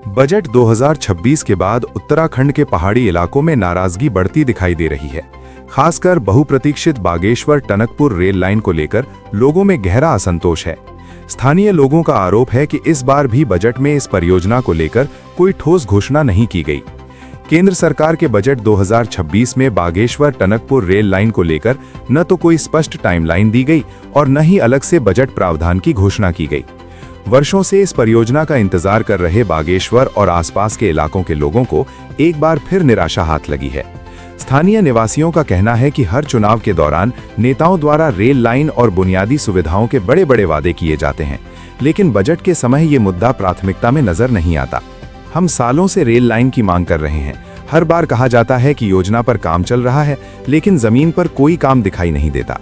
Budget 2026 के बाद उत्तराखंड के पहाड़ी इलाकों में नाराजगी बढ़ती दिखाई दे रही है। खासकर बहुप्रतीक्षित बागेश्वर टनकपुर रेल लाइन को लेकर लोगों में गहरा असंतोष है। स्थानीय लोगों का आरोप है कि इस बार भी बजट में इस परियोजना को लेकर कोई ठोस घोषणा नहीं की गई। केंद्र सरकार के बजट 2026 में बागेश्वर टनकपुर रेल लाइन को लेकर न तो कोई स्पष्ट टाइमलाइन दी गई और न ही अलग से बजट प्रावधान की घोषणा की गई। वर्षों से इस परियोजना का इंतजार कर रहे बागेश्वर और आसपास के इलाकों के लोगों को एक बार फिर निराशा हाथ लगी है। स्थानीय निवासियों का कहना है कि हर चुनाव के दौरान नेताओं द्वारा रेल लाइन और बुनियादी सुविधाओं के बड़े बड़े वादे किए जाते हैं, लेकिन बजट के समय ये मुद्दा प्राथमिकता में नजर नहीं आता। हम सालों से रेल लाइन की मांग कर रहे हैं। हर बार कहा जाता है कि योजना पर काम चल रहा है, लेकिन जमीन पर कोई काम दिखाई नहीं देता।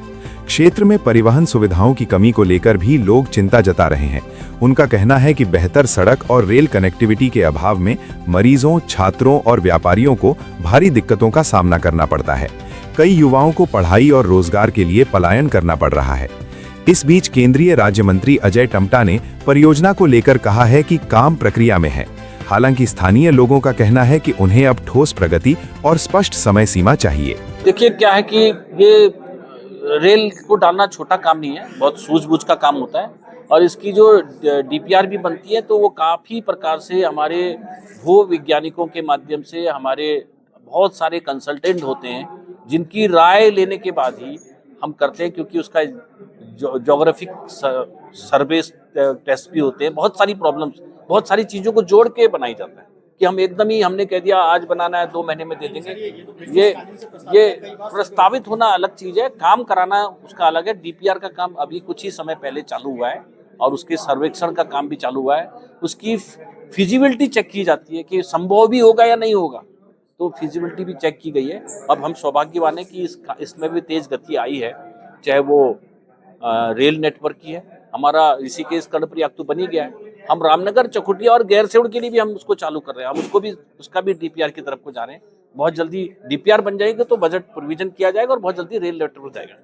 क्षेत्र में परिवहन सुविधाओं की कमी को लेकर भी लोग चिंता जता रहे हैं। उनका कहना है कि बेहतर सड़क और रेल कनेक्टिविटी के अभाव में मरीजों, छात्रों और व्यापारियों को भारी दिक्कतों का सामना करना पड़ता है। कई युवाओं को पढ़ाई और रोजगार के लिए पलायन करना पड़ रहा है। इस बीच केंद्रीय राज्य मंत्री अजय टम्टा ने परियोजना को लेकर कहा है कि काम प्रक्रिया में है। हालांकि स्थानीय लोगों का कहना है कि उन्हें अब ठोस प्रगति और स्पष्ट समय सीमा चाहिए। देखिए, क्या है कि ये रेल को डालना छोटा काम नहीं है, बहुत सूझबूझ का काम होता है। और इसकी जो डीपीआर भी बनती है तो वो काफ़ी प्रकार से हमारे भू वैज्ञानिकों के माध्यम से हमारे बहुत सारे कंसल्टेंट होते हैं जिनकी राय लेने के बाद ही हम करते हैं, क्योंकि उसका ज्योग्राफिक सर्वे टेस्ट भी होते हैं। बहुत सारी प्रॉब्लम्स, बहुत सारी चीज़ों को जोड़ के बनाई जाता है कि हम एकदम ही हमने कह दिया आज बनाना है 2 महीने में दे देंगे। ये प्रस्तावित होना अलग चीज़ है, काम कराना उसका अलग है। डीपीआर का काम अभी कुछ ही समय पहले चालू हुआ है और उसके सर्वेक्षण का काम भी चालू हुआ है। उसकी फिजिबिलिटी चेक की जाती है कि संभव भी होगा या नहीं होगा, तो फिजिबिलिटी भी चेक की गई है। अब हम सौभाग्यवान है कि इसमें भी तेज गति आई है, चाहे वो रेल नेटवर्क की है। हमारा ऋषिकेश कर्णप्रयाग तो बन ही गया है। हम रामनगर, चकुटिया और गैरसेउड़ के लिए भी हम उसको चालू कर रहे हैं। हम उसका भी डीपीआर की तरफ को जा रहे हैं। बहुत जल्दी डीपीआर बन जाएगा तो बजट प्रोविजन किया जाएगा और बहुत जल्दी रेल नेटवर्क हो जाएगा।